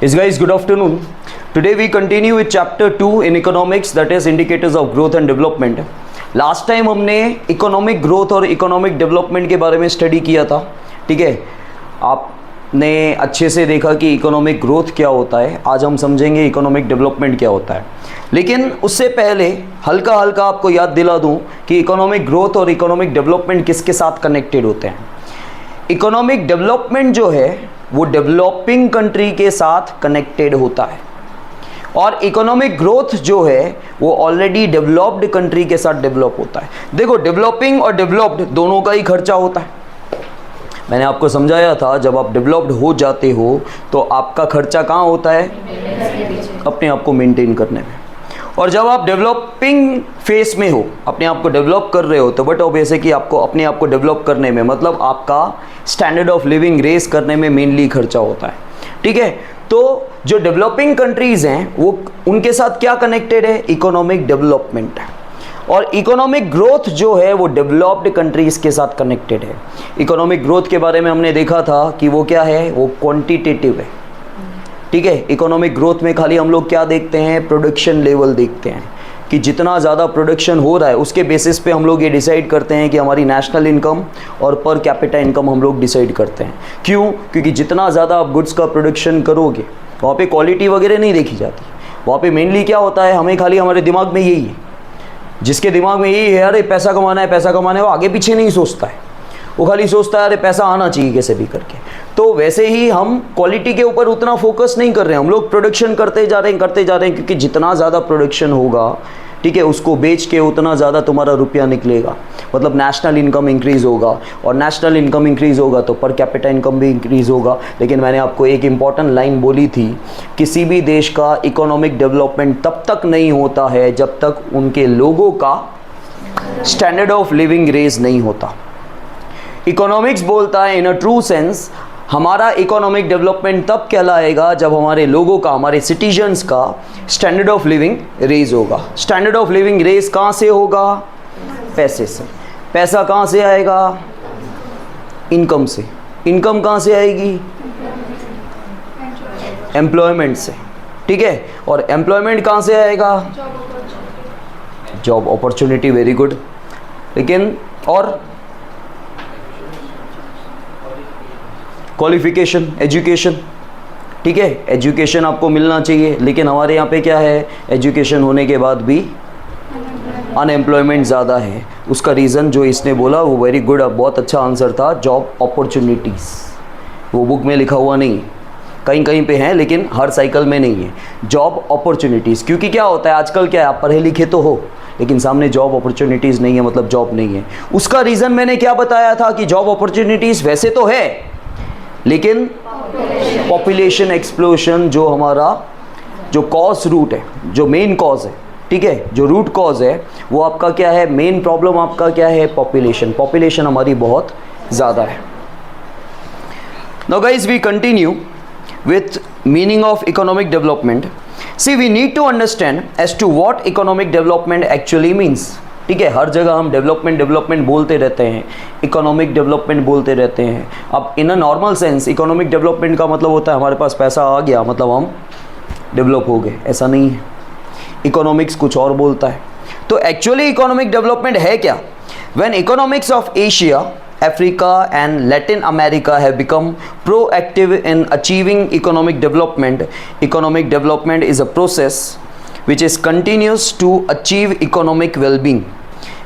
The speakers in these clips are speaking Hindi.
Yes guys, good afternoon. Today we continue with chapter 2 in economics, that is indicators of growth and development. Last time हमने इकोनॉमिक ग्रोथ और इकोनॉमिक डेवलपमेंट के बारे में स्टडी किया था. ठीक है, आपने अच्छे से देखा कि इकोनॉमिक ग्रोथ क्या होता है. आज हम समझेंगे इकोनॉमिक डेवलपमेंट क्या होता है. लेकिन उससे पहले हल्का हल्का आपको याद दिला दूं कि इकोनॉमिक ग्रोथ और इकोनॉमिक डेवलपमेंट किसके साथ कनेक्टेड होते हैं. इकोनॉमिक डेवलपमेंट जो है वो डेवलपिंग कंट्री के साथ कनेक्टेड होता है और इकोनॉमिक ग्रोथ जो है वो ऑलरेडी डेवलप्ड कंट्री के साथ डेवलप होता है. देखो, डेवलपिंग और डेवलप्ड दोनों का ही खर्चा होता है. मैंने आपको समझाया था जब आप डेवलप्ड हो जाते हो तो आपका खर्चा कहाँ होता है? अपने आप को मेंटेन करने में. और जब आप डेवलपिंग फेस में हो, अपने आप को डेवलप कर रहे हो, तो बट ऑब्वियस है कि आपको अपने आप को डेवलप करने में मतलब आपका स्टैंडर्ड ऑफ लिविंग रेस करने में मेनली खर्चा होता है. ठीक है, तो जो डेवलपिंग कंट्रीज़ हैं वो उनके साथ क्या कनेक्टेड है? Economic development. और इकोनॉमिक ग्रोथ जो है वो डेवलप्ड कंट्रीज़ के साथ कनेक्टेड है. इकोनॉमिक ग्रोथ के बारे में हमने देखा था कि वो क्या है, वो क्वांटिटेटिव है. ठीक है, इकोनॉमिक ग्रोथ में खाली हम लोग क्या देखते हैं? प्रोडक्शन लेवल देखते हैं कि जितना ज़्यादा प्रोडक्शन हो रहा है उसके बेसिस पे हम लोग ये डिसाइड करते हैं कि हमारी नेशनल इनकम और पर कैपिटा इनकम हम लोग डिसाइड करते हैं. क्यों? क्योंकि जितना ज़्यादा आप गुड्स का प्रोडक्शन करोगे वहाँ पे क्वालिटी वगैरह नहीं देखी जाती. वहाँ पे मेनली क्या होता है, हमें खाली हमारे दिमाग में यही है, जिसके दिमाग में यही है अरे पैसा कमाना है पैसा कमाना है, वो आगे पीछे नहीं सोचता है. वो खाली सोचता है अरे पैसा आना चाहिए कैसे भी करके. तो वैसे ही हम क्वालिटी के ऊपर उतना फोकस नहीं कर रहे हैं. हम लोग प्रोडक्शन करते जा रहे हैं क्योंकि जितना ज़्यादा प्रोडक्शन होगा, ठीक है, उसको बेच के उतना ज़्यादा तुम्हारा रुपया निकलेगा, मतलब नेशनल इनकम इंक्रीज़ होगा. और नेशनल इनकम इंक्रीज़ होगा तो पर कैपिटा इनकम भी इंक्रीज़ होगा. लेकिन मैंने आपको एक इम्पॉर्टेंट लाइन बोली थी, किसी भी देश का इकोनॉमिक डेवलपमेंट तब तक नहीं होता है जब तक उनके लोगों का स्टैंडर्ड ऑफ लिविंग रेज नहीं होता. इकोनॉमिक्स बोलता है इन अ ट्रू सेंस हमारा इकोनॉमिक डेवलपमेंट तब कहलाएगा जब हमारे लोगों का, हमारे सिटीजन्स का स्टैंडर्ड ऑफ लिविंग रेज होगा. स्टैंडर्ड ऑफ लिविंग रेज कहाँ से होगा? पैसे से. पैसा कहाँ से आएगा? इनकम से. इनकम कहाँ से आएगी? एम्प्लॉयमेंट से. ठीक है, और एम्प्लॉयमेंट कहाँ से आएगा? Job opportunity. Very good. लेकिन और क्वालिफिकेशन, एजुकेशन. ठीक है, एजुकेशन आपको मिलना चाहिए, लेकिन हमारे यहाँ पे क्या है, एजुकेशन होने के बाद भी अनएम्प्लॉयमेंट ज़्यादा है. उसका रीज़न जो इसने बोला वो वेरी गुड, बहुत अच्छा आंसर था. जॉब अपॉर्चुनिटीज़, वो बुक में लिखा हुआ नहीं, कहीं कहीं पे है लेकिन हर साइकिल में नहीं है. जॉब अपॉर्चुनिटीज़, क्योंकि क्या होता है आजकल, क्या है, आप पढ़े लिखे तो हो लेकिन सामने जॉब अपॉर्चुनिटीज़ नहीं है, मतलब जॉब नहीं है. उसका रीज़न मैंने क्या बताया था कि जॉब अपॉर्चुनिटीज़ वैसे तो है लेकिन पॉपुलेशन एक्सप्लोशन जो हमारा जो कॉज रूट है, जो मेन कॉज है, ठीक है, जो रूट कॉज है वो आपका क्या है? मेन प्रॉब्लम आपका क्या है? पॉपुलेशन. पॉपुलेशन हमारी बहुत ज़्यादा है. Now guys, we continue with meaning of economic development. See, we need to understand as to what economic development actually means. ठीक है, हर जगह हम डेवलपमेंट बोलते रहते हैं, इकोनॉमिक डेवलपमेंट बोलते रहते हैं. अब in a normal sense economic development का मतलब होता है हमारे पास पैसा आ गया मतलब हम डेवलप हो गए, ऐसा नहीं है. इकोनॉमिक्स कुछ और बोलता है. तो एक्चुअली इकोनॉमिक डेवलपमेंट है क्या? When economics of Asia, Africa and Latin America have become proactive in achieving economic development. Economic development is a process which is continuous to achieve economic well-being.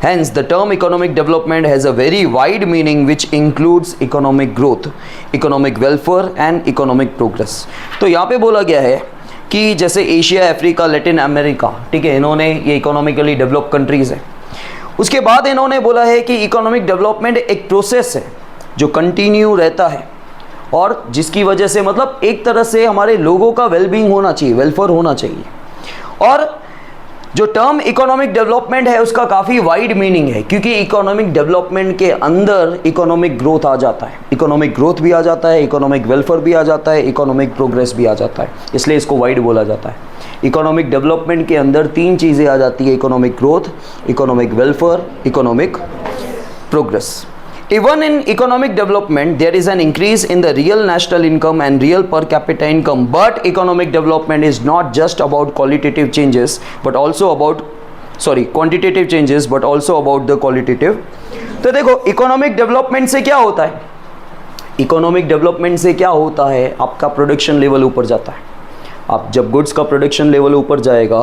Hence, the term economic development has a very wide meaning which includes economic growth, economic welfare and economic progress. तो यहाँ पे बोला गया है कि जैसे एशिया, अफ्रीका, लैटिन अमेरिका, ठीक है, इन्होंने ये इकोनॉमिकली डेवलप कंट्रीज़ है. उसके बाद इन्होंने बोला है कि इकोनॉमिक डेवलपमेंट एक प्रोसेस है जो कंटिन्यू रहता है और जिसकी वजह से मतलब एक तरह से हमारे लोगों का वेलबींग होना चाहिए, वेलफेयर होना चाहिए. और जो टर्म इकोनॉमिक डेवलपमेंट है उसका काफ़ी वाइड मीनिंग है क्योंकि इकोनॉमिक डेवलपमेंट के अंदर इकोनॉमिक ग्रोथ आ जाता है. इकोनॉमिक ग्रोथ भी आ जाता है, इकोनॉमिक वेलफेयर भी आ जाता है, इकोनॉमिक प्रोग्रेस भी आ जाता है, इसलिए इसको वाइड बोला जाता है. इकोनॉमिक डेवलपमेंट के अंदर तीन चीज़ें आ जाती है, economic growth, economic welfare, economic progress. Even in economic development, there is an increase in the real national income and real per capita income. But economic development is not just about qualitative changes, but also about quantitative changes, but also about the qualitative. तो देखो इकोनॉमिक डेवलपमेंट से क्या होता है, इकोनॉमिक डेवलपमेंट से क्या होता है, आपका प्रोडक्शन लेवल ऊपर जाता है. आप जब गुड्स का प्रोडक्शन लेवल ऊपर जाएगा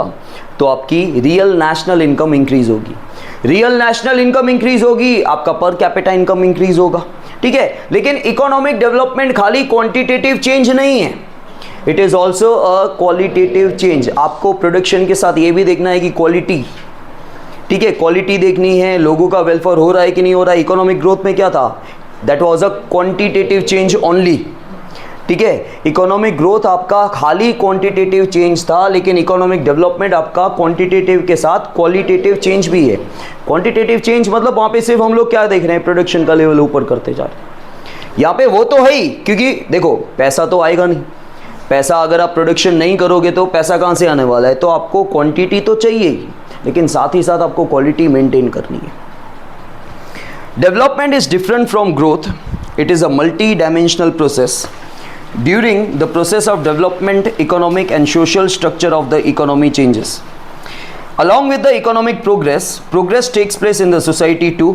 तो आपकी रियल नेशनल इनकम इंक्रीज होगी. रियल नेशनल इनकम इंक्रीज होगी, आपका पर कैपिटा इनकम इंक्रीज होगा. ठीक है, लेकिन इकोनॉमिक डेवलपमेंट खाली क्वांटिटेटिव चेंज नहीं है, it is also a qualitative change. आपको प्रोडक्शन के साथ ये भी देखना है कि क्वालिटी, ठीक है, क्वालिटी देखनी है, लोगों का वेलफेयर हो रहा है कि नहीं हो रहा है. इकोनॉमिक ग्रोथ में क्या था, that was a quantitative change only. ठीक है, इकोनॉमिक ग्रोथ आपका खाली क्वांटिटेटिव चेंज था, लेकिन इकोनॉमिक डेवलपमेंट आपका क्वांटिटेटिव के साथ क्वालिटेटिव चेंज भी है. क्वांटिटेटिव चेंज मतलब वहाँ पे सिर्फ हम लोग क्या देख रहे हैं, प्रोडक्शन का लेवल ऊपर करते जा रहे हैं. यहाँ पे वो तो है ही, क्योंकि देखो पैसा तो आएगा नहीं, पैसा अगर आप प्रोडक्शन नहीं करोगे तो पैसा कहाँ से आने वाला है. तो आपको क्वांटिटी तो चाहिए ही, लेकिन साथ ही साथ आपको क्वालिटी मेंटेन करनी है. Development is different from growth. It is a multi dimensional process. During the process of development, economic and social structure of the economy changes. Along with the economic progress takes place in the society too.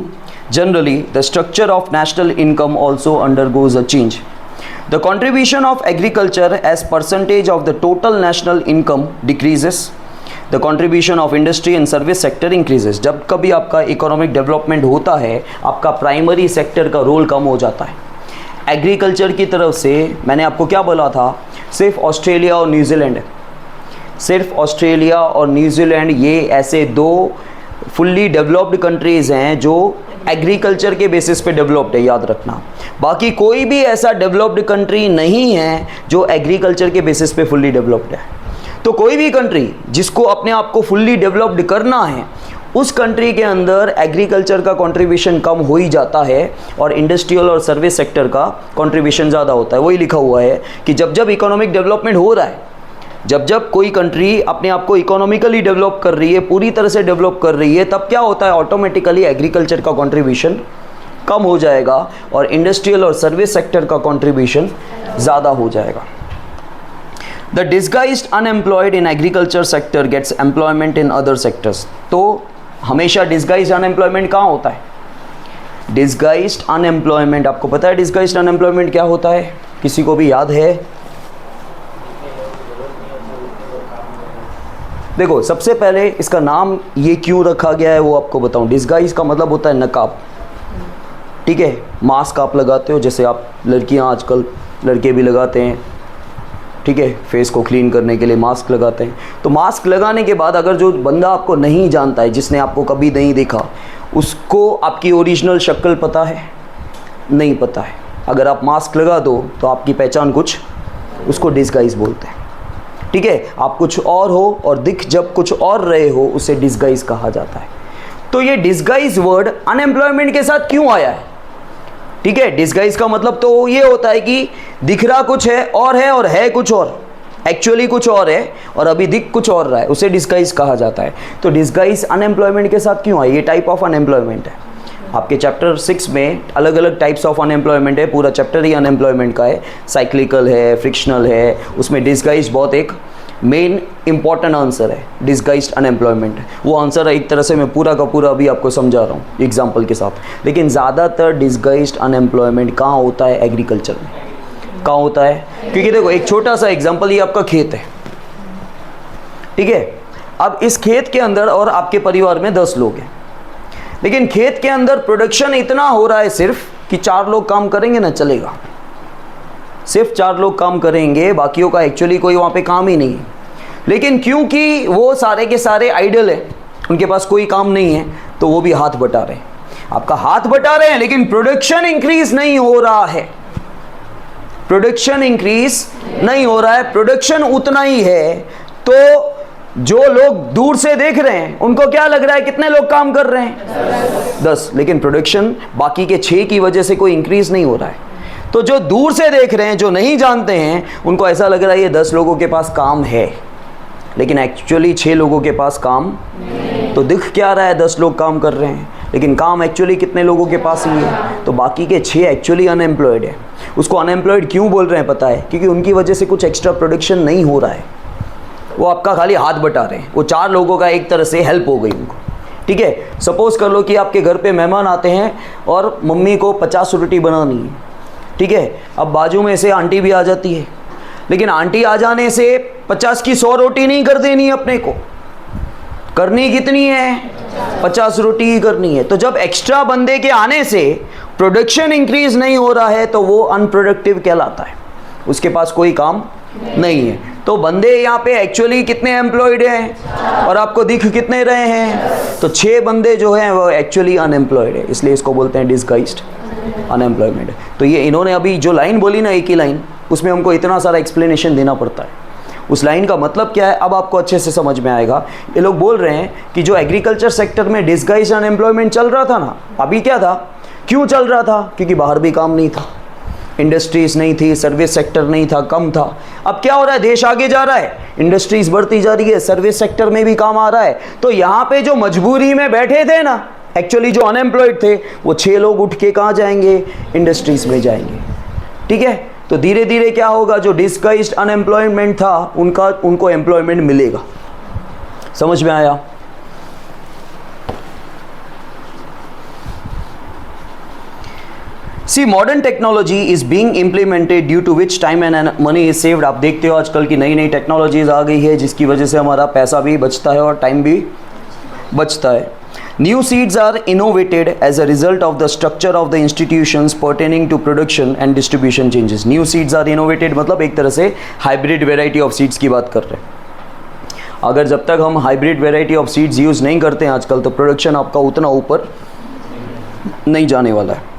Generally, the structure of national income also undergoes a change. The contribution of agriculture as percentage of the total national income decreases. The contribution of industry and service sector increases. जब कभी आपका economic development होता है, आपका प्राइमरी सेक्टर का रोल कम हो जाता है. एग्रीकल्चर की तरफ से मैंने आपको क्या बोला था, सिर्फ ऑस्ट्रेलिया और न्यूजीलैंड है, सिर्फ ऑस्ट्रेलिया और न्यूजीलैंड ये ऐसे दो फुल्ली डेवलप्ड कंट्रीज़ हैं जो एग्रीकल्चर के बेसिस पे डेवलप्ड है, याद रखना. बाकी कोई भी ऐसा डेवलप्ड कंट्री नहीं है जो एग्रीकल्चर के बेसिस पे फुल्ली डेवलप्ड है. तो कोई भी कंट्री जिसको अपने आप को फुल्ली डेवलप्ड करना है, उस कंट्री के अंदर एग्रीकल्चर का कंट्रीब्यूशन कम हो ही जाता है और इंडस्ट्रियल और सर्विस सेक्टर का कंट्रीब्यूशन ज़्यादा होता है. वही लिखा हुआ है कि जब जब इकोनॉमिक डेवलपमेंट हो रहा है, जब जब कोई कंट्री अपने आप को इकोनॉमिकली डेवलप कर रही है, पूरी तरह से डेवलप कर रही है, तब क्या होता है, ऑटोमेटिकली एग्रीकल्चर का कंट्रीब्यूशन कम हो जाएगा और इंडस्ट्रियल और सर्विस सेक्टर का कंट्रीब्यूशन ज़्यादा हो जाएगा. The disguised unemployed in agriculture sector gets employment in other sectors. तो हमेशा डिस्गाइज्ड अनएम्प्लॉयमेंट कहाँ होता है, डिस्गाइज्ड अनएम्प्लॉयमेंट. आपको पता है डिस्गाइज्ड अनएम्प्लॉयमेंट क्या होता है, किसी को भी याद है? देखो सबसे पहले इसका नाम ये क्यों रखा गया है वो आपको बताऊं. डिस्गाइज का मतलब होता है नकाब. ठीक है, मास्क आप लगाते हो, जैसे आप लड़कियां आजकल, लड़के भी लगाते हैं. ठीक है, फेस को क्लीन करने के लिए मास्क लगाते हैं. तो मास्क लगाने के बाद अगर जो बंदा आपको नहीं जानता है, जिसने आपको कभी नहीं देखा, उसको आपकी ओरिजिनल शक्ल पता है? नहीं पता है. अगर आप मास्क लगा दो तो आपकी पहचान कुछ, उसको डिस्गाइज बोलते हैं. ठीक है, आप कुछ और हो और दिख जब कुछ और रहे हो, उसे डिस्गाइज कहा जाता है. तो ये डिस्गाइज वर्ड अनएम्प्लॉयमेंट के साथ क्यों आया है? ठीक है, डिस्गाइज का मतलब तो ये होता है कि दिख रहा कुछ है और है कुछ और, एक्चुअली कुछ और है और अभी दिख कुछ और रहा है, उसे डिस्गाइज कहा जाता है. तो डिस्गाइज अनएम्प्लॉयमेंट के साथ क्यों आई? ये टाइप ऑफ अनएम्प्लॉयमेंट है. आपके चैप्टर 6 में अलग अलग टाइप्स ऑफ अनएम्प्लॉयमेंट है, पूरा चैप्टर ही अनएम्प्लॉयमेंट का है. साइक्लिकल है, फ्रिक्शनल है, उसमें डिस्गाइज बहुत एक मेन इंपॉर्टेंट आंसर है. डिस्गाइज्ड अनएम्प्लॉयमेंट, वो आंसर एक तरह से मैं पूरा का पूरा अभी आपको समझा रहा हूँ एग्जाम्पल के साथ. लेकिन ज़्यादातर डिस्गाइज्ड अनएम्प्लॉयमेंट कहाँ होता है? एग्रीकल्चर में. कहाँ होता है? क्योंकि देखो एक छोटा सा एग्जाम्पल, ये आपका खेत है. ठीक है, अब इस खेत के अंदर और आपके परिवार में 10 लोग हैं, लेकिन खेत के अंदर प्रोडक्शन इतना हो रहा है सिर्फ कि 4 लोग काम करेंगे ना, चलेगा. सिर्फ 4 लोग काम करेंगे, बाकियों का एक्चुअली कोई वहाँ पे काम ही नहीं है. लेकिन क्योंकि वो सारे के सारे आइडल हैं, उनके पास कोई काम नहीं है, तो वो भी हाथ बटा रहे हैं. आपका हाथ बटा रहे हैं, लेकिन प्रोडक्शन इंक्रीज नहीं हो रहा है. प्रोडक्शन इंक्रीज नहीं हो रहा है, प्रोडक्शन उतना ही है. तो जो लोग दूर से देख रहे हैं उनको क्या लग रहा है, कितने लोग काम कर रहे हैं? 10. लेकिन प्रोडक्शन बाकी के 6 की वजह से कोई इंक्रीज नहीं हो रहा है. तो जो दूर से देख रहे हैं, जो नहीं जानते हैं, उनको ऐसा लग रहा है ये 10 लोगों के पास काम है, लेकिन एक्चुअली 6 लोगों के पास काम. तो दिख क्या रहा है? 10 लोग काम कर रहे हैं, लेकिन काम एक्चुअली कितने लोगों के पास ही है, तो बाकी के 6 एक्चुअली अनएम्प्लॉयड है। उसको अनएम्प्लॉयड क्यों बोल रहे हैं पता है? क्योंकि उनकी वजह से कुछ एक्स्ट्रा प्रोडक्शन नहीं हो रहा है, वो आपका खाली हाथ बटा रहे हैं। वो 4 लोगों का एक तरह से हेल्प हो गई उनको, ठीक है। सपोज कर लो कि आपके घर पे मेहमान आते हैं और मम्मी को 50 रोटी बनानी है, ठीक है। अब बाजू में से आंटी भी आ जाती है, लेकिन आंटी आ जाने से 50 की 100 रोटी नहीं कर देनी है, अपने को करनी कितनी है? 50 रोटी ही करनी है। तो जब एक्स्ट्रा बंदे के आने से प्रोडक्शन इंक्रीज नहीं हो रहा है तो वो अनप्रोडक्टिव कहलाता है, उसके पास कोई काम नहीं है। तो बंदे यहाँ पे एक्चुअली कितने एम्प्लॉयड हैं और आपको दिख कितने रहे हैं? तो 6 बंदे जो हैं वो एक्चुअली अनएम्प्लॉयड है, इसलिए इसको बोलते हैं डिसगाइज्ड अनएम्प्लॉयमेंट। तो ये इन्होंने अभी जो लाइन बोली ना, एक ही लाइन, उसमें हमको इतना सारा एक्सप्लेनेशन देना पड़ता है। उस लाइन का मतलब क्या है अब आपको अच्छे से समझ में आएगा। ये लोग बोल रहे हैं कि जो एग्रीकल्चर सेक्टर में डिसगाइज्ड अनएम्प्लॉयमेंट चल रहा था ना, अभी क्या था, क्यों चल रहा था? क्योंकि बाहर भी काम नहीं था, इंडस्ट्रीज नहीं थी, सर्विस सेक्टर नहीं था, कम था। अब क्या हो रहा है? देश आगे जा रहा है, इंडस्ट्रीज बढ़ती जा रही है, सर्विस सेक्टर में भी काम आ रहा है। तो यहाँ पे जो मजबूरी में बैठे थे ना, एक्चुअली जो अनएम्प्लॉयड थे, वो 6 लोग उठ के कहाँ जाएंगे? इंडस्ट्रीज में जाएंगे, ठीक है। तो धीरे धीरे क्या होगा, जो डिसगाइज्ड अनएम्प्लॉयमेंट था उनको एम्प्लॉयमेंट मिलेगा। समझ में आया? See modern technology is being implemented due to which time and money is saved. आप देखते हो आजकल की नई नई टेक्नोलॉजीज आ गई है, जिसकी वजह से हमारा पैसा भी बचता है और टाइम भी बचता है। New seeds are innovated as a result of the structure of the institutions pertaining to production and distribution changes. New seeds are innovated मतलब एक तरह से hybrid variety of seeds की बात कर रहे हैं। अगर जब तक हम hybrid variety of seeds use नहीं करते हैं आजकल, तो प्रोडक्शन आपका उतना ऊपर नहीं जाने वाला है।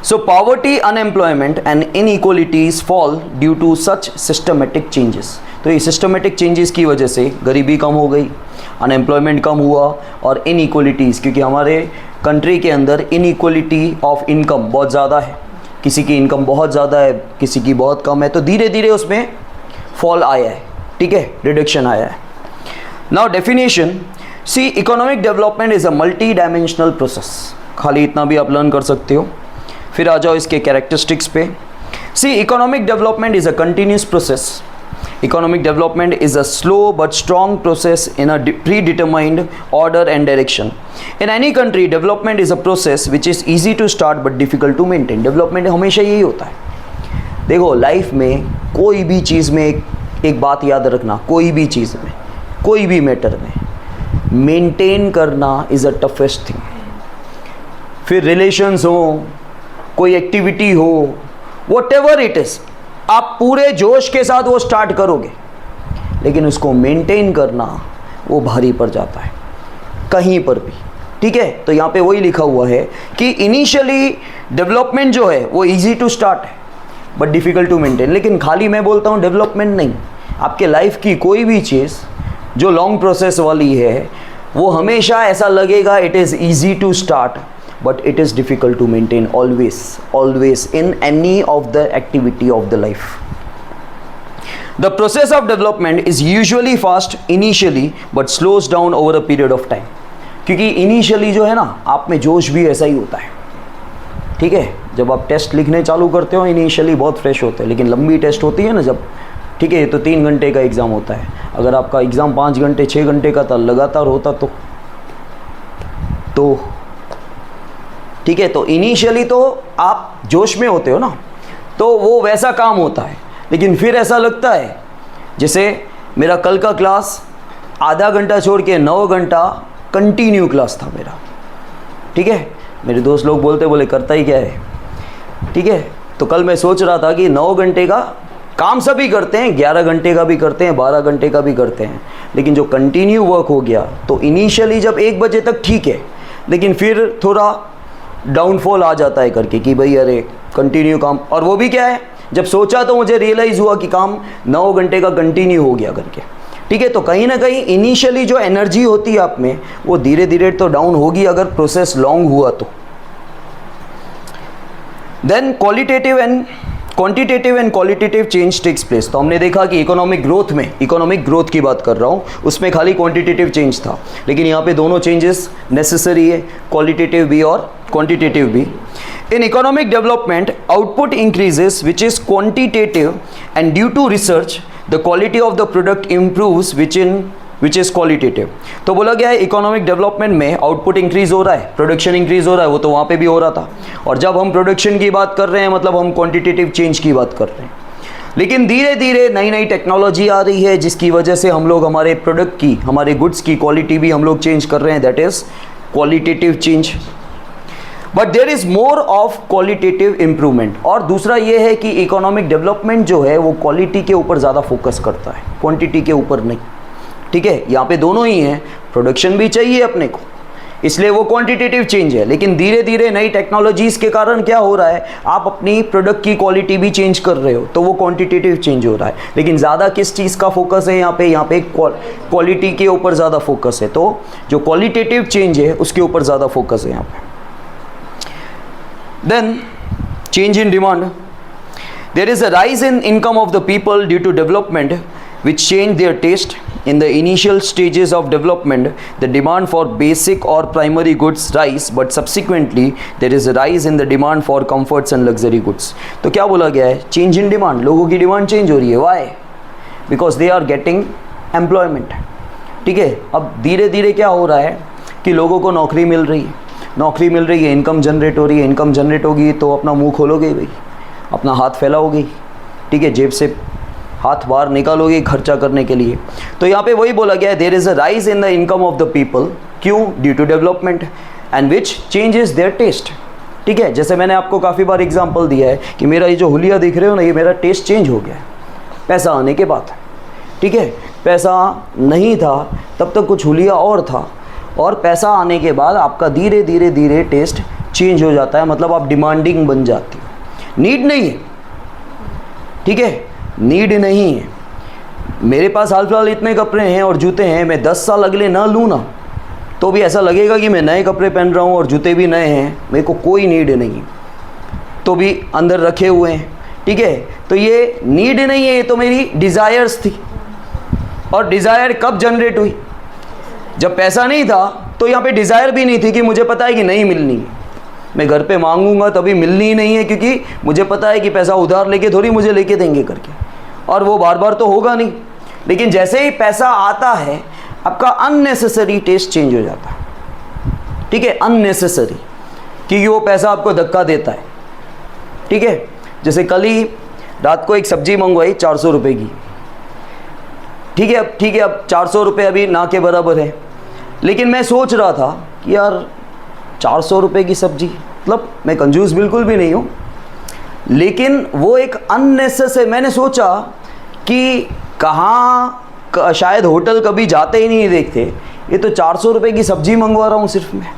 So poverty, unemployment and inequalities fall due to such systematic changes. तो ये सिस्टमेटिक चेंजेस की वजह से गरीबी कम हो गई, अनएम्प्लॉयमेंट कम हुआ, और इनइक्वलिटीज़, क्योंकि हमारे कंट्री के अंदर इनइक्वलिटी ऑफ इनकम बहुत ज़्यादा है, किसी की इनकम बहुत ज़्यादा है, किसी की बहुत कम है, तो धीरे धीरे उसमें फॉल आया है, ठीक है, रिडक्शन आया है। Now definition, see economic development is a multi dimensional process. खाली इतना भी आप लर्न कर सकते हो। फिर आ जाओ इसके कैरेक्टरिस्टिक्स पे। See economic development is a continuous process. Economic development is a slow but strong process in a predetermined order and direction. In any country, development is a process which is easy to start but difficult to maintain. Development हमेशा यही होता है। देखो लाइफ में कोई भी चीज़ में एक बात याद रखना, कोई भी चीज़ में, कोई भी मैटर में मेंटेन करना इज़ अ टफेस्ट थिंग। फिर रिलेशंस हो, कोई एक्टिविटी हो, व्हाटएवर इट इज़, आप पूरे जोश के साथ वो स्टार्ट करोगे, लेकिन उसको मेंटेन करना वो भारी पड़ जाता है कहीं पर भी, ठीक है। तो यहाँ पे वही लिखा हुआ है कि इनिशियली डेवलपमेंट जो है वो इजी टू स्टार्ट है बट डिफ़िकल्ट टू मेंटेन। लेकिन खाली मैं बोलता हूँ डेवलपमेंट नहीं, आपके लाइफ की कोई भी चीज़ जो लॉन्ग प्रोसेस वाली है वो हमेशा ऐसा लगेगा it is easy to start but it is difficult to maintain always in any of the activity of the life. The process of development is usually fast initially but slows down over a period of time. क्योंकि initially जो है ना, आप में जोश भी ऐसा ही होता है, ठीक है। जब आप टेस्ट लिखने चालू करते हो इनिशियली बहुत फ्रेश होते हैं, लेकिन लंबी टेस्ट होती है ना जब, ठीक है, तो 3 घंटे का एग्ज़ाम होता है। अगर आपका एग्ज़ाम 5 घंटे 6 घंटे का था लगातार होता तो ठीक है। तो इनिशियली तो आप जोश में होते हो ना, तो वो वैसा काम होता है, लेकिन फिर ऐसा लगता है जैसे मेरा कल का क्लास आधा घंटा छोड़ के 9 घंटा कंटिन्यू क्लास था मेरा, ठीक है। मेरे दोस्त लोग बोले करता ही क्या है, ठीक है। तो कल मैं सोच रहा था कि 9 घंटे का काम सभी करते हैं, 11 घंटे का भी करते हैं, 12 घंटे का भी करते हैं, लेकिन जो कंटिन्यू वर्क हो गया तो इनिशियली जब 1 बजे तक ठीक है, लेकिन फिर थोड़ा डाउनफॉल आ जाता है करके कि भाई अरे कंटिन्यू काम। और वो भी क्या है, जब सोचा तो मुझे रियलाइज़ हुआ कि काम 9 घंटे का कंटिन्यू हो गया करके, ठीक है। तो कहीं ना कहीं इनिशियली जो एनर्जी होती है आप में वो धीरे धीरे तो डाउन होगी अगर प्रोसेस लॉन्ग हुआ तो। Then quantitative and qualitative change takes place. तो हमने देखा कि इकोनॉमिक ग्रोथ में, इकोनॉमिक ग्रोथ की बात कर रहा हूँ, उसमें खाली क्वांटिटेटिव चेंज था, लेकिन यहाँ पे दोनों चेंजेस नेसेसरी है, क्वालिटेटिव भी और क्वांटिटेटिव भी। In economic development, output increases, which is quantitative, and due to research, the quality of the product improves, which is qualitative. तो बोला गया है इकोनॉमिक डेवलपमेंट में आउटपुट इंक्रीज हो रहा है, प्रोडक्शन इंक्रीज हो रहा है, वो तो वहाँ पे भी हो रहा था। और जब हम प्रोडक्शन की बात कर रहे हैं मतलब हम क्वांटिटेटिव चेंज की बात कर रहे हैं। लेकिन धीरे धीरे नई नई टेक्नोलॉजी आ रही है जिसकी वजह से हम लोग हमारे प्रोडक्ट की, हमारे गुड्स की क्वालिटी भी हम लोग चेंज कर रहे हैं, that is qualitative change. But there is more of qualitative improvement. और दूसरा ये है कि इकोनॉमिक डेवलपमेंट जो है वो क्वालिटी के ऊपर ज़्यादा फोकस करता है, क्वांटिटी के ऊपर नहीं। ठीक है, यहाँ पे दोनों ही हैं, प्रोडक्शन भी चाहिए अपने को, इसलिए वो क्वांटिटेटिव चेंज है। लेकिन धीरे धीरे नई टेक्नोलॉजीज़ के कारण क्या हो रहा है, आप अपनी प्रोडक्ट की क्वालिटी भी चेंज कर रहे हो, तो वो क्वांटिटेटिव चेंज हो रहा है। लेकिन ज़्यादा किस चीज़ का फोकस है यहाँ पे क्वालिटी के ऊपर ज़्यादा फोकस है। तो जो क्वालिटेटिव चेंज है उसके ऊपर ज़्यादा फोकस है यहाँ पे। Then change in demand. There is a rise in income of the people due to development which change their taste. In the initial stages of development, the demand for basic or primary goods rise, but subsequently there is a rise in the demand for comforts and luxury goods. तो क्या बोला गया है, change in demand, लोगों की डिमांड चेंज हो रही है। Why? Because they are getting employment. ठीक है, अब धीरे धीरे क्या हो रहा है कि लोगों को नौकरी मिल रही है, नौकरी मिल रही है, इनकम जनरेट हो रही है, इनकम जनरेट होगी तो अपना मुंह खोलोगे भाई, अपना हाथ फैलाओगे, ठीक है, जेब से हाथ बाहर निकालोगे खर्चा करने के लिए। तो यहाँ पे वही बोला गया है, there is a rise in the income of the people, क्यों, due to development and which changes their taste. ठीक है, जैसे मैंने आपको काफ़ी बार एग्जांपल दिया है कि मेरा ये जो हुलिया देख रहे हो ना, ये मेरा टेस्ट चेंज हो गया है पैसा आने के बाद। ठीक है, पैसा नहीं था तब तक कुछ हुलिया और था, और पैसा आने के बाद आपका धीरे धीरे धीरे टेस्ट चेंज हो जाता है, मतलब आप डिमांडिंग बन जाती हो। नीड नहीं है, ठीक है, नीड नहीं है। मेरे पास हाल फिलहाल इतने कपड़े हैं और जूते हैं, मैं 10 साल अगले ना लूँ ना तो भी ऐसा लगेगा कि मैं नए कपड़े पहन रहा हूँ और जूते भी नए हैं, मेरे को कोई नीड नहीं, तो भी अंदर रखे हुए हैं। ठीक है, तो ये नीड नहीं है, ये तो मेरी डिज़ायर्स थी। और डिज़ायर कब जनरेट हुई, जब पैसा नहीं था, तो यहाँ पे डिज़ायर भी नहीं थी कि मुझे पता है कि नहीं मिलनी है, मैं घर पे मांगूंगा तभी मिलनी ही नहीं है, क्योंकि मुझे पता है कि पैसा उधार लेके थोड़ी मुझे लेके देंगे करके, और वो बार बार तो होगा नहीं। लेकिन जैसे ही पैसा आता है आपका अननेसेसरी टेस्ट चेंज हो जाता है। ठीक है, अननेसेसरी, क्योंकि वो पैसा आपको धक्का देता है। ठीक है, जैसे कल ही रात को एक सब्जी मंगवाई 400 रुपये की। ठीक है, अब 400 रुपये अभी ना के बराबर है, लेकिन मैं सोच रहा था कि यार 400 रुपये की सब्जी, मतलब मैं कंजूस बिल्कुल भी नहीं हूँ, लेकिन वो एक अननेसेसरी, मैंने सोचा कि कहाँ, शायद होटल कभी जाते ही नहीं देखते, ये तो 400 रुपये की सब्जी मंगवा रहा हूँ सिर्फ मैं।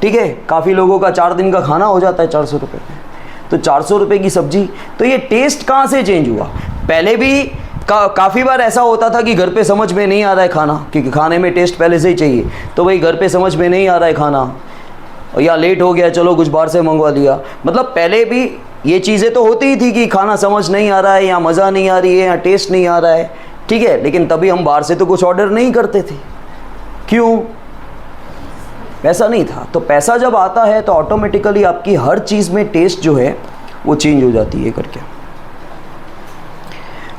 ठीक है, काफ़ी लोगों का 4 दिन का खाना हो जाता है 400 रुपये में, तो 400 रुपये की सब्जी। तो ये टेस्ट कहाँ से चेंज हुआ, पहले भी काफ़ी बार ऐसा होता था कि घर पे समझ में नहीं आ रहा है खाना, क्योंकि खाने में टेस्ट पहले से ही चाहिए, तो भाई घर पे समझ में नहीं आ रहा है खाना, या लेट हो गया चलो कुछ बाहर से मंगवा लिया। मतलब पहले भी ये चीज़ें तो होती ही थी कि खाना समझ नहीं आ रहा है, या मज़ा नहीं आ रही है, या टेस्ट नहीं आ रहा है। ठीक है, लेकिन तभी हम बाहर से तो कुछ ऑर्डर नहीं करते थे, क्यों, पैसा नहीं था। तो पैसा जब आता है तो ऑटोमेटिकली आपकी हर चीज़ में टेस्ट जो है वो चेंज हो जाती है करके।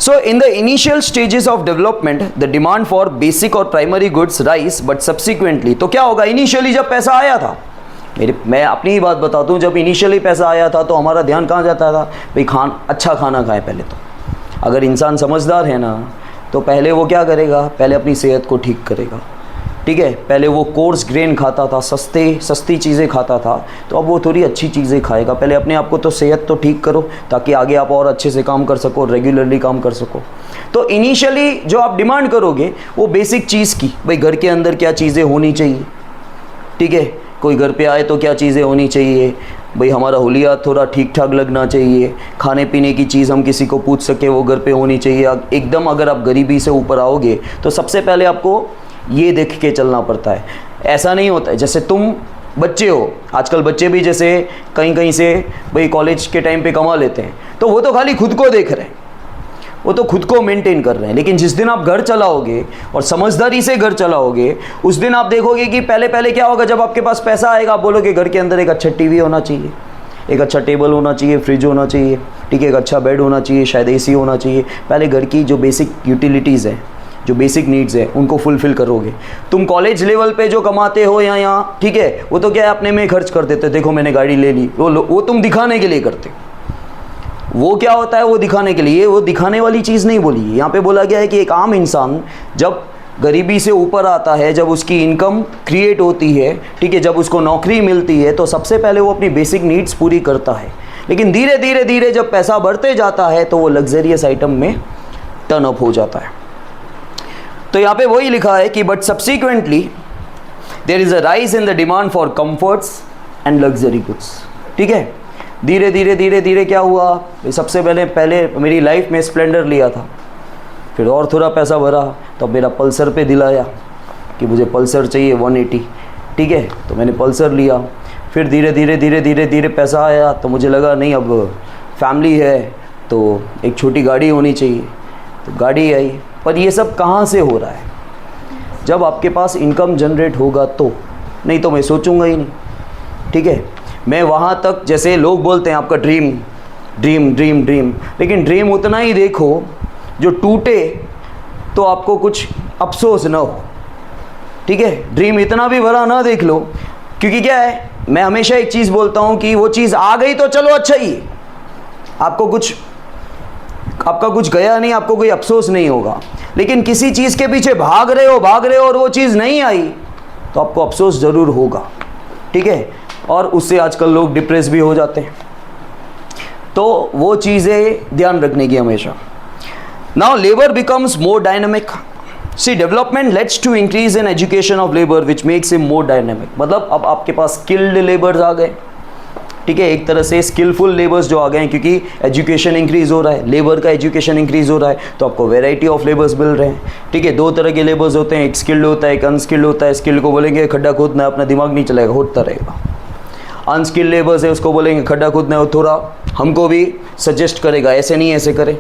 So in the initial stages of development, the demand for basic और primary goods rise, but subsequently, तो क्या होगा, इनिशियली जब पैसा आया था, मैं अपनी ही बात बताता हूँ, जब इनिशियली पैसा आया था तो हमारा ध्यान कहाँ जाता था, भाई अच्छा खाना खाए पहले तो। अगर इंसान समझदार है ना तो पहले वो क्या करेगा, पहले अपनी सेहत को ठीक करेगा। ठीक है, पहले वो कोर्स ग्रेन खाता था, सस्ती चीज़ें खाता था, तो अब वो थोड़ी अच्छी चीज़ें खाएगा। पहले अपने आप को तो सेहत तो ठीक करो, ताकि आगे आप और अच्छे से काम कर सको, रेगुलरली काम कर सको। तो इनिशियली जो आप डिमांड करोगे वो बेसिक चीज़ की, भाई घर के अंदर क्या चीज़ें होनी चाहिए। ठीक है, कोई घर पे आए तो क्या चीज़ें होनी चाहिए, भाई हमारा हुलिया थोड़ा ठीक ठाक लगना चाहिए, खाने पीने की चीज़ हम किसी को पूछ सके वो घर पे होनी चाहिए। एकदम अगर आप गरीबी से ऊपर आओगे तो सबसे पहले आपको ये देख के चलना पड़ता है। ऐसा नहीं होता है जैसे तुम बच्चे हो, आजकल बच्चे भी जैसे कहीं कहीं से भाई कॉलेज के टाइम पे कमा लेते हैं, तो वो तो खाली खुद को देख रहे हैं, वो तो खुद को मेंटेन कर रहे हैं। लेकिन जिस दिन आप घर चलाओगे और समझदारी से घर चलाओगे, उस दिन आप देखोगे कि पहले पहले क्या होगा, जब आपके पास पैसा आएगा आप बोलोगे घर के अंदर एक अच्छा टीवी होना चाहिए, एक अच्छा टेबल होना चाहिए, फ्रिज होना चाहिए, ठीक है, एक अच्छा बेड होना चाहिए, शायद एसी होना चाहिए। पहले घर की जो बेसिक यूटिलिटीज़ हैं, जो बेसिक नीड्स है, उनको फुलफिल करोगे। तुम कॉलेज लेवल पे जो कमाते हो या यहाँ, ठीक है, वो तो क्या है अपने में खर्च कर देते, देखो मैंने गाड़ी ले ली, वो तुम दिखाने के लिए करते हो। वो क्या होता है, वो दिखाने के लिए, वो दिखाने वाली चीज़ नहीं बोली है। यहाँ पे बोला गया है कि एक आम इंसान जब गरीबी से ऊपर आता है, जब उसकी इनकम क्रिएट होती है, ठीक है, जब उसको नौकरी मिलती है, तो सबसे पहले वो अपनी बेसिक नीड्स पूरी करता है। लेकिन धीरे धीरे धीरे जब पैसा बढ़ते जाता है तो वो लग्जरियस आइटम में टर्न अप हो जाता है। तो यहाँ पे वही लिखा है कि but subsequently there is a rise in the demand for comforts and luxury goods. ठीक है, धीरे धीरे धीरे धीरे क्या हुआ, सबसे पहले मेरी लाइफ में स्प्लेंडर लिया था, फिर और थोड़ा पैसा भरा तो मेरा पल्सर पे दिल आया कि मुझे पल्सर चाहिए 180, ठीक है, तो मैंने पल्सर लिया। फिर धीरे धीरे धीरे धीरे धीरे पैसा आया तो मुझे लगा नहीं अब फैमिली है तो एक छोटी गाड़ी होनी चाहिए, तो गाड़ी आई। पर ये सब कहाँ से हो रहा है, जब आपके पास इनकम जनरेट होगा तो, नहीं तो मैं सोचूंगा ही नहीं। ठीक है, मैं वहाँ तक, जैसे लोग बोलते हैं आपका ड्रीम ड्रीम ड्रीम ड्रीम, लेकिन ड्रीम उतना ही देखो जो टूटे तो आपको कुछ अफसोस ना हो। ठीक है, ड्रीम इतना भी बड़ा ना देख लो, क्योंकि क्या है, मैं हमेशा एक चीज़ बोलता हूँ कि वो चीज़ आ गई तो चलो अच्छा ही, आपका कुछ गया नहीं, आपको कोई अफसोस नहीं होगा। लेकिन किसी चीज़ के पीछे भाग रहे हो और वो चीज़ नहीं आई तो आपको अफसोस ज़रूर होगा। ठीक है, और उससे आजकल लोग डिप्रेस भी हो जाते हैं। तो वो चीज़ें ध्यान रखने की हमेशा। Now labour becomes more dynamic. See development leads to increase in education of labour which makes him more dynamic. मतलब अब आपके पास स्किल्ड लेबर्स आ गए, ठीक है, एक तरह से स्किलफुल लेबर्स जो आ गए हैं, क्योंकि एजुकेशन इंक्रीज हो रहा है, लेबर का एजुकेशन इंक्रीज हो रहा है, तो आपको वैरायटी ऑफ लेबर्स मिल रहे हैं। ठीक है, दो तरह के लेबर्स होते हैं, एक स्किल्ड होता है, एक अनस्किल्ड होता है। स्किल्ड को बोलेंगे खड्डा खोदना है, अपना दिमाग नहीं चलेगा, होता रहेगा। अनस्किल्ड लेबर्स है, उसको बोलेंगे खड्डा खोदना है, वो थोड़ा हमको भी सजेस्ट करेगा, ऐसे नहीं ऐसे करें।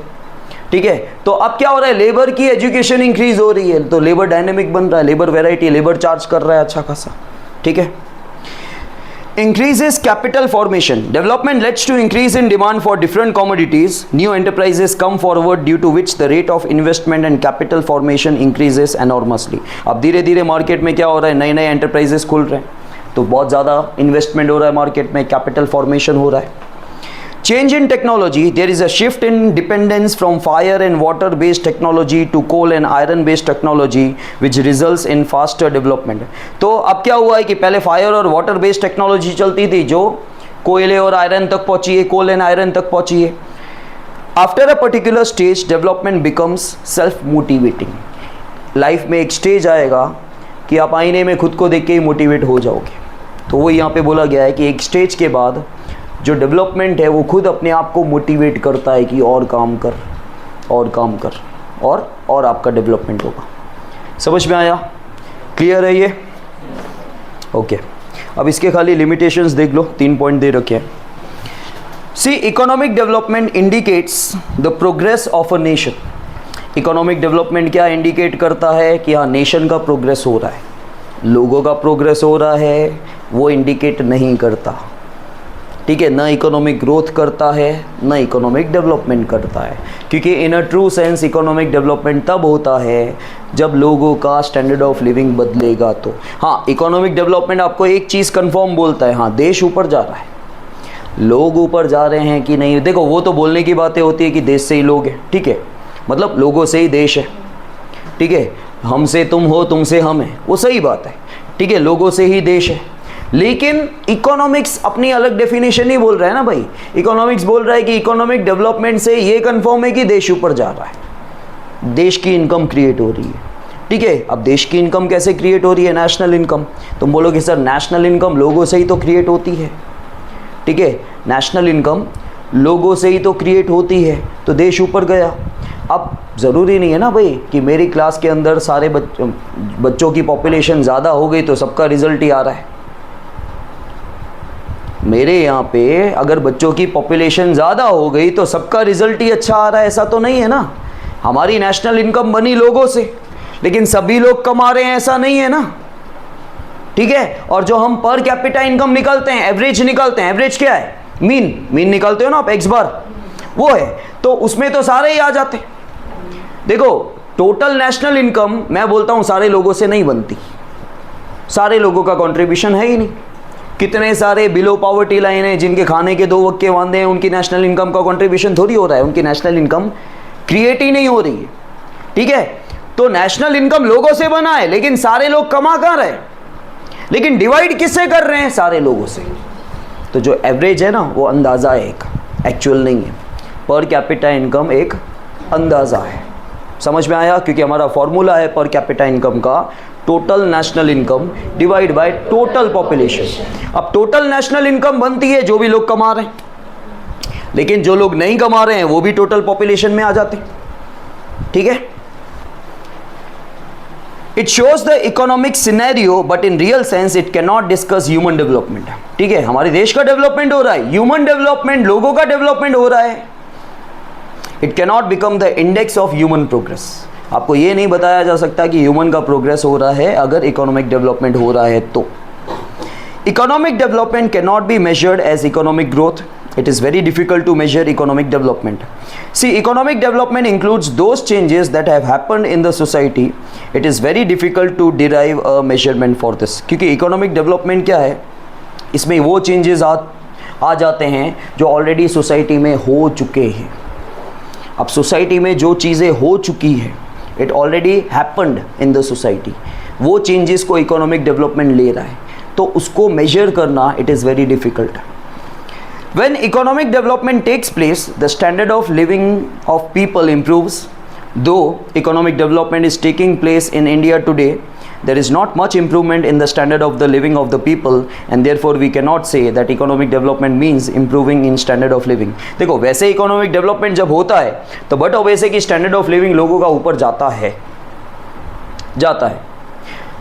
ठीक है, तो अब क्या हो रहा है, लेबर की एजुकेशन इंक्रीज हो रही है तो लेबर डायनेमिक बन रहा है, लेबर वैरायटी, लेबर चार्ज कर रहा है अच्छा खासा। ठीक है, increases capital formation. Development leads to increase in demand for different commodities. New enterprises come forward due to which the rate of investment and capital formation increases enormously. अब धीरे धीरे मार्केट में क्या हो रहा है, नए नए एंटरप्राइजेस खुल रहे हैं, तो बहुत ज़्यादा इन्वेस्टमेंट हो रहा है मार्केट में, कैपिटल फॉर्मेशन हो रहा है। Change in technology, there is a shift in dependence from fire and water based technology to coal and iron based technology which results in faster development. तो अब क्या हुआ है कि पहले फायर और वाटर बेस्ड टेक्नोलॉजी चलती थी जो कोयले और आयरन तक पहुंची है, कोल एंड आयरन तक पहुंची है। After a particular stage development becomes self motivating. Life में एक स्टेज आएगा कि आप आईने में खुद को देख के ही मोटिवेट हो जाओगे। तो वो यहाँ पे बोला गया है कि एक स्टेज के बाद जो डेवलपमेंट है वो खुद अपने आप को मोटिवेट करता है कि और काम कर और आपका डेवलपमेंट होगा। समझ में आया, क्लियर है ये? ओके, अब इसके खाली लिमिटेशंस देख लो, 3 पॉइंट दे रखे हैं। See economic development indicates the progress of a nation. Economic development क्या इंडिकेट करता है कि हाँ नेशन का प्रोग्रेस हो रहा है, लोगों का प्रोग्रेस हो रहा है, वो इंडिकेट नहीं करता। ठीक है, ना इकोनॉमिक ग्रोथ करता है ना इकोनॉमिक डेवलपमेंट करता है, क्योंकि in a true sense economic development तब होता है जब लोगों का स्टैंडर्ड ऑफ लिविंग बदलेगा। तो हाँ, इकोनॉमिक डेवलपमेंट आपको एक चीज़ कंफर्म बोलता है, हाँ देश ऊपर जा रहा है, लोग ऊपर जा रहे हैं कि नहीं। देखो वो तो बोलने की बातें होती है कि देश से ही लोग हैं, ठीक है, मतलब लोगों से ही देश है। ठीक है, हमसे तुम हो, तुमसे हम हैं, वो सही बात है। ठीक है, लोगों से ही देश है, लेकिन इकोनॉमिक्स अपनी अलग डेफिनेशन ही बोल रहा है ना भाई। इकोनॉमिक्स बोल रहा है कि इकोनॉमिक डेवलपमेंट से ये कंफर्म है कि देश ऊपर जा रहा है, देश की इनकम क्रिएट हो रही है। ठीक है, अब देश की इनकम कैसे क्रिएट हो रही है, नेशनल इनकम। तुम बोलोगे सर नेशनल इनकम लोगों से ही तो क्रिएट होती है। ठीक है, नेशनल इनकम लोगों से ही तो क्रिएट होती है, तो देश ऊपर गया। अब ज़रूरी नहीं है ना भाई कि मेरी क्लास के अंदर सारे बच्चों की पॉपुलेशन ज़्यादा हो गई तो सबका रिजल्ट ही आ रहा है। मेरे यहाँ पे अगर बच्चों की पॉपुलेशन ज़्यादा हो गई तो सबका रिजल्ट ही अच्छा आ रहा है, ऐसा तो नहीं है ना। हमारी नेशनल इनकम बनी लोगों से, लेकिन सभी लोग कमा रहे हैं ऐसा नहीं है ना, ठीक है। और जो हम पर कैपिटा इनकम निकालते हैं, एवरेज निकालते हैं, एवरेज क्या है, मीन निकालते हो ना आप, एक्स बार, वो है, तो उसमें तो सारे ही आ जाते। देखो टोटल नेशनल इनकम मैं बोलता हूं सारे लोगों से नहीं बनती, सारे लोगों का कंट्रीब्यूशन है ही नहीं। कितने सारे बिलो पॉवर्टी लाइन है जिनके खाने के 2 वक्त के वांदे हैं, उनकी नेशनल इनकम का कंट्रीब्यूशन थोड़ी हो रहा है, उनकी नेशनल इनकम क्रिएट ही नहीं हो रही है, ठीक है। तो नेशनल इनकम लोगों से बना है, लेकिन सारे लोग कमा कहाँ रहे, लेकिन डिवाइड किससे कर रहे हैं, सारे लोगों से। तो जो एवरेज है ना वो अंदाज़ा है, एक एक्चुअल नहीं है। पर कैपिटा इनकम एक अंदाज़ा है, समझ में आया, क्योंकि हमारा फॉर्मूला है पर कैपिटा इनकम का total national income divide by total population. अब टोटल नेशनल इनकम बनती है जो भी लोग कमा रहे हैं, लेकिन जो लोग नहीं कमा रहे हैं वो भी टोटल पॉपुलेशन में आ जाते हैं, ठीक है। It shows the economic scenario but in real sense it can not discuss human development, ठीक है। हमारे देश का डेवलपमेंट हो रहा है, ह्यूमन डेवलपमेंट, लोगों का डेवलपमेंट हो रहा है। It can not become the index of human progress. आपको ये नहीं बताया जा सकता कि ह्यूमन का प्रोग्रेस हो रहा है अगर इकोनॉमिक डेवलपमेंट हो रहा है तो। Economic development can not be measured as economic growth. It is very difficult to measure economic development. See, economic development includes those changes that have happened in the society. It is very difficult to derive a measurement for this. क्योंकि economic development क्या है, इसमें वो changes आ जाते हैं जो ऑलरेडी सोसाइटी में हो चुके हैं। अब सोसाइटी में जो चीज़ें हो चुकी है, it already happened in the society, वो चेंजेस को इकोनॉमिक डेवलपमेंट ले रहा है, तो उसको मेजर करना it is very difficult. When economic development takes place, the standard of living of people improves. Though economic development is taking place in India today, there is not much improvement in the standard of the living of the people, and therefore we cannot say that economic development means improving in standard of living. देखो वैसे economic development जब होता है तो बट वैसे कि standard of living लोगों का ऊपर जाता है,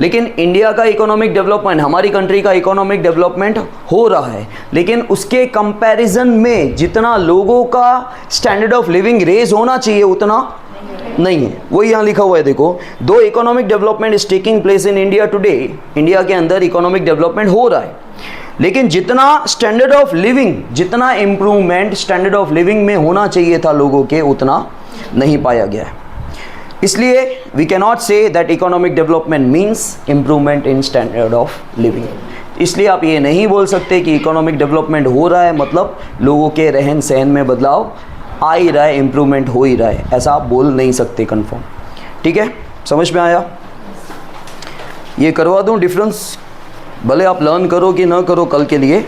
लेकिन इंडिया का इकोनॉमिक डेवलपमेंट, हमारी कंट्री का इकोनॉमिक डेवलपमेंट हो रहा है, लेकिन उसके कंपैरिजन में जितना लोगों का स्टैंडर्ड ऑफ लिविंग रेज होना चाहिए उतना नहीं है। वो यहाँ लिखा हुआ है, देखो, दो economic development is taking place in India today, India के अंदर इकोनॉमिक डेवलपमेंट हो रहा है, लेकिन जितना स्टैंडर्ड ऑफ लिविंग, जितना इम्प्रूवमेंट स्टैंडर्ड ऑफ लिविंग में होना चाहिए था लोगों के, उतना नहीं पाया गया है। इसलिए we can not say that economic development means improvement in standard of living. इसलिए आप ये नहीं बोल सकते कि इकोनॉमिक डेवलपमेंट हो रहा है मतलब लोगों के रहन सहन में बदलाव आ ही रहा है, इम्प्रूवमेंट हो ही रहा है, ऐसा आप बोल नहीं सकते कंफर्म, ठीक है। समझ में आया? ये करवा दूँ डिफरेंस, भले आप लर्न करो कि ना करो कल के लिए,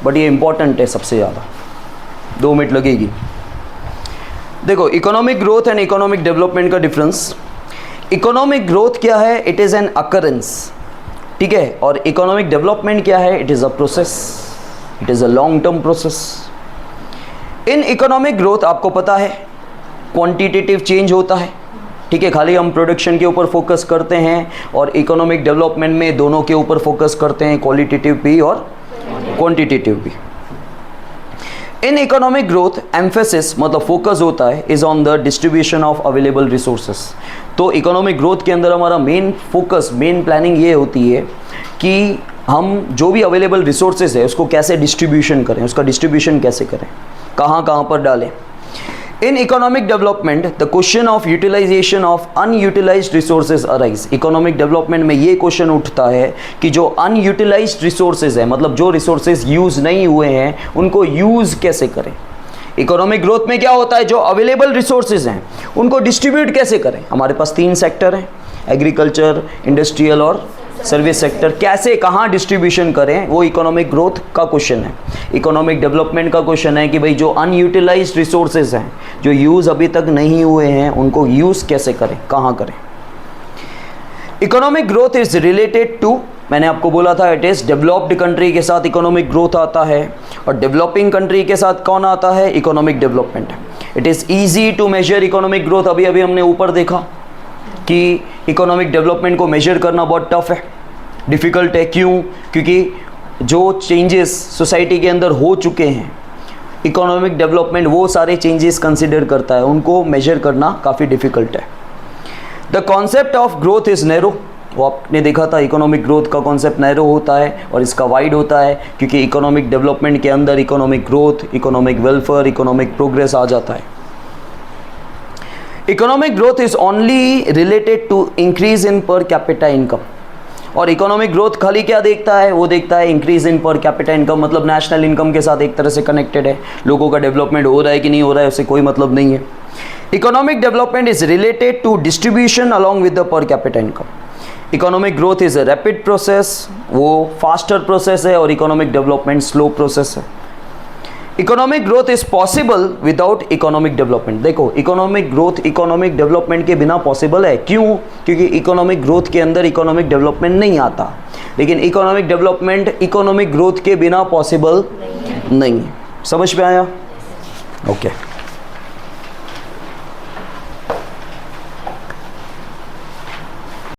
बट ये इम्पॉर्टेंट है सबसे ज़्यादा, 2 मिनट लगेगी। देखो economic growth and economic development का डिफरेंस। इकोनॉमिक ग्रोथ क्या है? इट इज़ एन अकरेंस, ठीक है, और इकोनॉमिक डेवलपमेंट क्या है? It is a process, it is a long term process. In economic growth आपको पता है क्वांटिटेटिव चेंज होता है, ठीक है, खाली हम प्रोडक्शन के ऊपर फोकस करते हैं, और इकोनॉमिक डेवलपमेंट में दोनों के ऊपर फोकस करते हैं, क्वालिटेटिव भी और क्वांटिटेटिव भी। इन इकोनॉमिक ग्रोथ एम्फेसिस मतलब फोकस होता है is on the distribution of available resources. तो इकोनॉमिक ग्रोथ के अंदर हमारा मेन फोकस, मेन प्लानिंग ये होती है कि हम जो भी अवेलेबल रिसोर्सेज है उसको कैसे डिस्ट्रीब्यूशन करें, उसका डिस्ट्रीब्यूशन कैसे करें, कहाँ कहाँ पर डालें। In economic development the question of utilisation of unutilised resources arise. Economic development में ये क्वेश्चन उठता है कि जो अनयूटिलाइज्ड रिसोर्सेज है, मतलब जो रिसोर्सेज यूज़ नहीं हुए हैं, उनको यूज़ कैसे करें। इकोनॉमिक ग्रोथ में क्या होता है, जो अवेलेबल रिसोर्सेज हैं उनको डिस्ट्रीब्यूट कैसे करें। हमारे पास 3 सेक्टर हैं, एग्रीकल्चर, इंडस्ट्रियल और सर्विस सेक्टर, कैसे कहाँ डिस्ट्रीब्यूशन करें, वो इकोनॉमिक ग्रोथ का क्वेश्चन है। इकोनॉमिक डेवलपमेंट का क्वेश्चन है कि भाई जो अनयूटिलाइज्ड रिसोर्सेज हैं, जो यूज़ अभी तक नहीं हुए हैं, उनको यूज़ कैसे करें, कहाँ करें। Economic growth is related to, मैंने आपको बोला था, इट इज़ डेवलप्ड कंट्री के साथ इकोनॉमिक ग्रोथ आता है, और डेवलपिंग कंट्री के साथ कौन आता है, economic development. It is easy to measure economic growth. अभी अभी हमने ऊपर देखा कि इकोनॉमिक डेवलपमेंट को मेजर करना बहुत टफ है, डिफ़िकल्ट है। क्यों? क्योंकि जो चेंजेस सोसाइटी के अंदर हो चुके हैं, इकोनॉमिक डेवलपमेंट वो सारे चेंजेस कंसिडर करता है, उनको मेजर करना काफ़ी डिफ़िकल्ट है। The concept of growth is narrow, वो आपने देखा था इकोनॉमिक ग्रोथ का कॉन्सेप्ट नैरो होता है और इसका वाइड होता है, क्योंकि इकोनॉमिक डेवलपमेंट के अंदर economic growth, economic welfare, economic progress आ जाता है। Economic growth is only related to increase in per capita income, और इकोनॉमिक ग्रोथ खाली क्या देखता है, वो देखता है increase in per capita income, मतलब नेशनल इनकम के साथ एक तरह से कनेक्टेड है। लोगों का डेवलपमेंट हो रहा है कि नहीं हो रहा है उससे कोई मतलब नहीं है। Economic development is related to distribution along with the per capita income. Economic growth is a rapid process, वो फास्टर प्रोसेस है, और इकोनॉमिक डेवलपमेंट स्लो प्रोसेस है। Economic growth is possible without economic development. देखो इकोनॉमिक ग्रोथ इकोनॉमिक डेवलपमेंट के बिना पॉसिबल है, क्यों? क्योंकि इकोनॉमिक ग्रोथ के अंदर इकोनॉमिक डेवलपमेंट नहीं आता, लेकिन इकोनॉमिक डेवलपमेंट इकोनॉमिक ग्रोथ के बिना पॉसिबल नहीं है। समझ में आया? ओके।